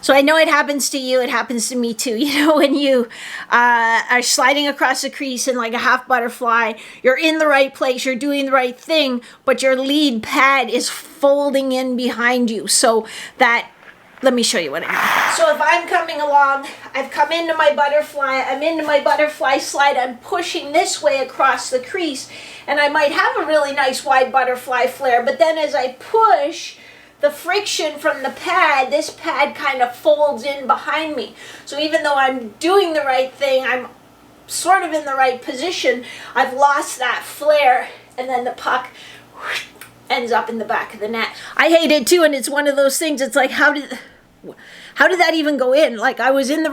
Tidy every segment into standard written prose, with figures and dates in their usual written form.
So I know it happens to you, it happens to me too. You know, when you are sliding across the crease in like a half butterfly, you're in the right place, you're doing the right thing, but your lead pad is folding in behind you. So that, let me show you what I mean. So if I'm coming along, I've come into my butterfly, I'm into my butterfly slide, I'm pushing this way across the crease, and I might have a really nice wide butterfly flare, but then as I push, the friction from the pad, this pad kind of folds in behind me. So even though I'm doing the right thing, I'm sort of in the right position, I've lost that flare, and then the puck ends up in the back of the net. I hate it too, and it's one of those things, it's like, how did that even go in? Like, I was doing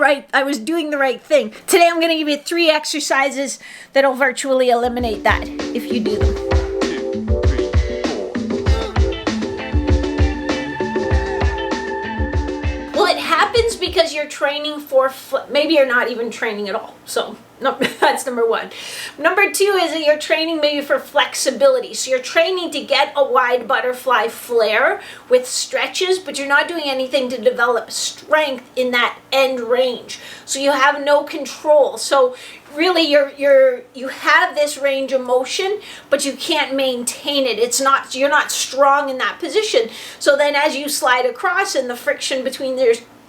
the right thing. Today I'm going to give you 3 exercises that'll virtually eliminate that if you do them. It happens because you're training for, maybe you're not even training at all. So no, that's number 1. Number 2 is that you're training maybe for flexibility. So you're training to get a wide butterfly flare with stretches, but you're not doing anything to develop strength in that end range. So you have no control. So really you have this range of motion, but you can't maintain it. You're not strong in that position. So then as you slide across and the friction between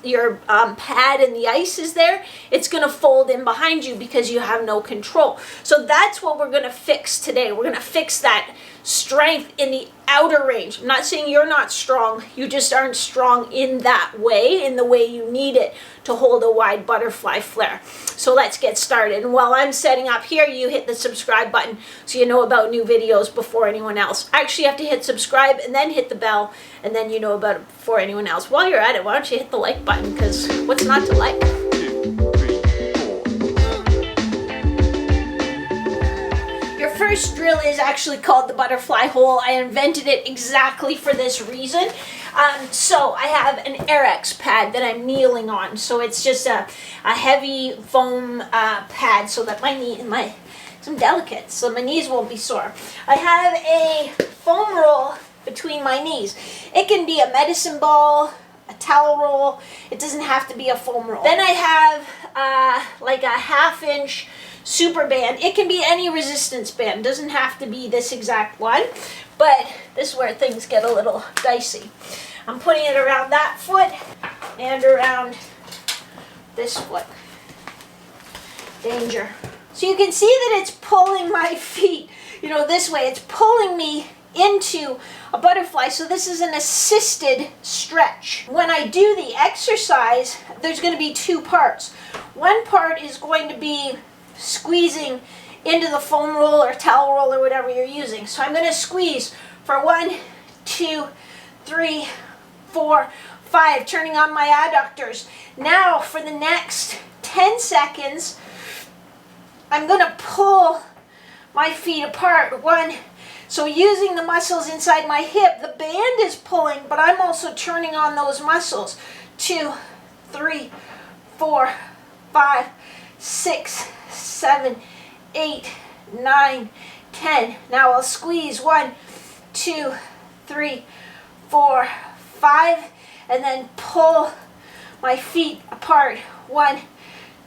your pad and the ice is there, it's going to fold in behind you because you have no control. So that's what we're going to fix today. We're going to fix that strength in the outer range. I'm not saying you're not strong, you just aren't strong in that way, in the way you need it to hold a wide butterfly flare. So let's get started. And while I'm setting up here, you hit the subscribe button so you know about new videos before anyone else. Actually, you have to hit subscribe and then hit the bell, and then you know about it before anyone else. While you're at it, why don't you hit the like button, because what's not to like? First drill is actually called the butterfly hole. I invented it exactly for this reason. So I have an Airex pad that I'm kneeling on. So it's just a heavy foam pad so that I'm delicate, so my knees won't be sore. I have a foam roll between my knees. It can be a medicine ball, a towel roll. It doesn't have to be a foam roll. Then I have like a 1/2 inch super band. It can be any resistance band. Doesn't have to be this exact one, but this is where things get a little dicey. I'm putting it around that foot and around this foot. Danger. So you can see that it's pulling my feet, this way. It's pulling me into a butterfly. So this is an assisted stretch. When I do the exercise, there's going to be 2 parts. One part is going to be squeezing into the foam roll or towel roll or whatever you're using. So I'm going to squeeze for 1, 2, 3, 4, 5, turning on my adductors. Now for the next 10 seconds, I'm going to pull my feet apart. So using the muscles inside my hip, the band is pulling, but I'm also turning on those muscles. 2, 3, 4, 5, 6, 7, 8, 9, 10. Now I'll squeeze 1, 2, 3, 4, 5, and then pull my feet apart. 1,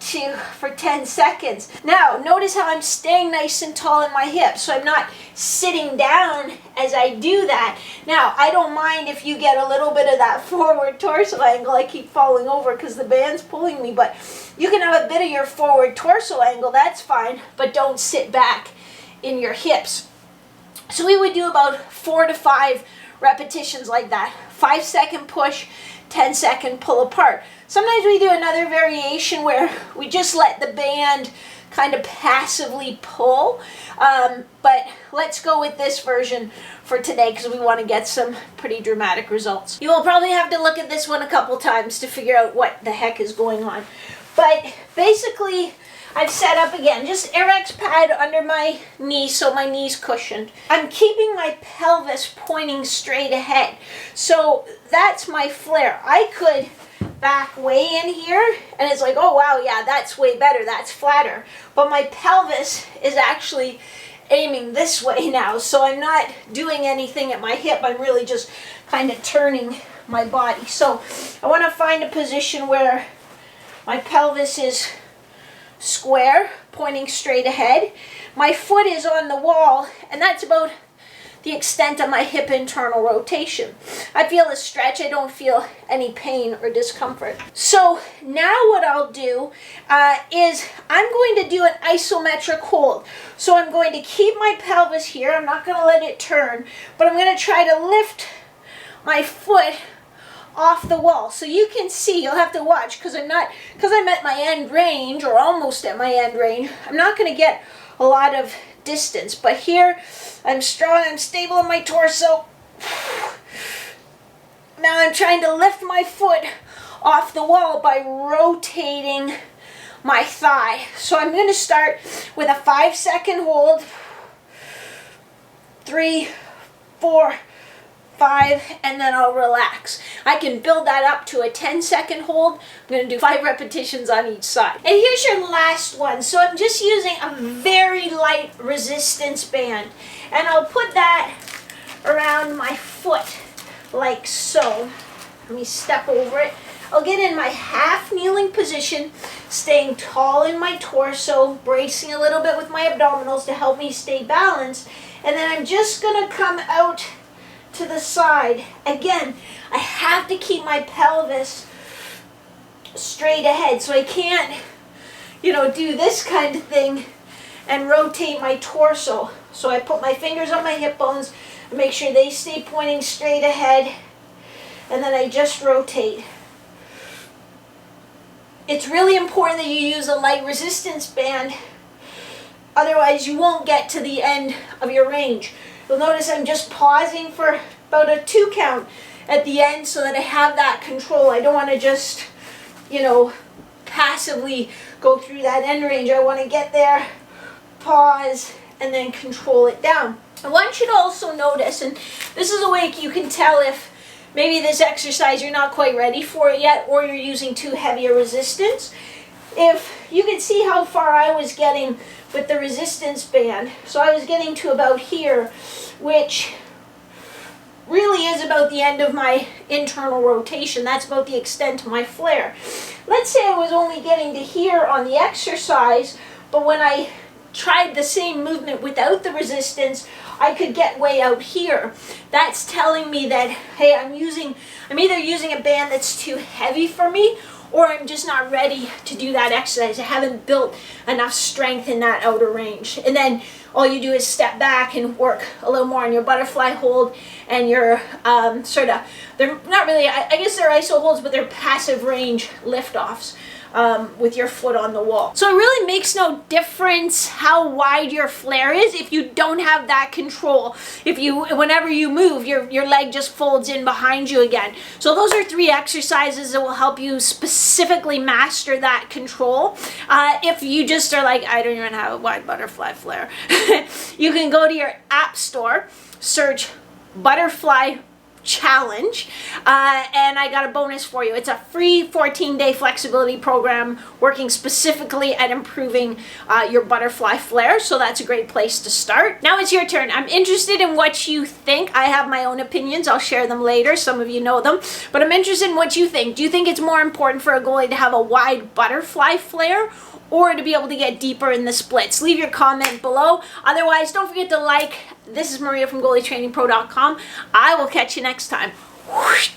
2 for 10 seconds. Now notice how I'm staying nice and tall in my hips, so I'm not sitting down as I do that. Now I don't mind if you get a little bit of that forward torso angle. I keep falling over because the band's pulling me, but you can have a bit of your forward torso angle, that's fine, but don't sit back in your hips. So we would do about 4 to 5 repetitions like that. 5-second push, 10-second pull apart. Sometimes we do another variation where we just let the band kind of passively pull, but let's go with this version for today because we want to get some pretty dramatic results. You will probably have to look at this one a couple times to figure out what the heck is going on. But basically, I've set up again, just Airex pad under my knee so my knee's cushioned. I'm keeping my pelvis pointing straight ahead. So that's my flare. I could back way in here and it's like, oh wow, yeah, that's way better, that's flatter. But my pelvis is actually aiming this way now, so I'm not doing anything at my hip. I'm really just kind of turning my body. So I want to find a position where my pelvis is square, pointing straight ahead. My foot is on the wall, and that's about the extent of my hip internal rotation. I feel a stretch. I don't feel any pain or discomfort. So now what I'll do is I'm going to do an isometric hold. So I'm going to keep my pelvis here. I'm not going to let it turn, but I'm going to try to lift my foot off the wall. So you can see, you'll have to watch because I'm at my end range or almost at my end range. I'm not going to get a lot of distance, but here I'm strong, I'm stable in my torso. Now I'm trying to lift my foot off the wall by rotating my thigh. So I'm going to start with a 5-second hold. 3, 4, 5, and then I'll relax. I can build that up to a 10-second hold. I'm going to do 5 repetitions on each side. And here's your last one. So I'm just using a very light resistance band. And I'll put that around my foot like so. Let me step over it. I'll get in my half kneeling position, staying tall in my torso, bracing a little bit with my abdominals to help me stay balanced. And then I'm just going to come out to the side. Again, I have to keep my pelvis straight ahead, so I can't, do this kind of thing and rotate my torso. So I put my fingers on my hip bones and make sure they stay pointing straight ahead, and then I just rotate. It's really important that you use a light resistance band, otherwise you won't get to the end of your range. You'll notice I'm just pausing for about a 2 count at the end so that I have that control. I don't want to just, passively go through that end range. I want to get there, pause, and then control it down. And one should also notice, and this is a way you can tell if maybe this exercise you're not quite ready for it yet, or you're using too heavy a resistance. If you can see how far I was getting with the resistance band. So I was getting to about here, which really is about the end of my internal rotation. That's about the extent of my flare. Let's say I was only getting to here on the exercise, but when I tried the same movement without the resistance, I could get way out here. That's telling me that, hey, I'm either using a band that's too heavy for me, or I'm just not ready to do that exercise. I haven't built enough strength in that outer range. And then all you do is step back and work a little more on your butterfly hold and your they're not really, I guess they're iso holds, but they're passive range lift-offs. With your foot on the wall. So it really makes no difference how wide your flare is if you don't have that control. Whenever you move, your leg just folds in behind you again. So those are 3 exercises that will help you specifically master that control. If you just are like, I don't even have a wide butterfly flare, you can go to your app store, search Butterfly Challenge, and I got a bonus for you. It's a free 14-day flexibility program working specifically at improving your butterfly flare, so that's a great place to start. Now it's your turn. I'm interested in what you think. I have my own opinions. I'll share them later. Some of you know them, but I'm interested in what you think. Do you think it's more important for a goalie to have a wide butterfly flare or to be able to get deeper in the splits? Leave your comment below. Otherwise, don't forget to like. This is Maria from GoalieTrainingPro.com. I will catch you next time. Whoosh.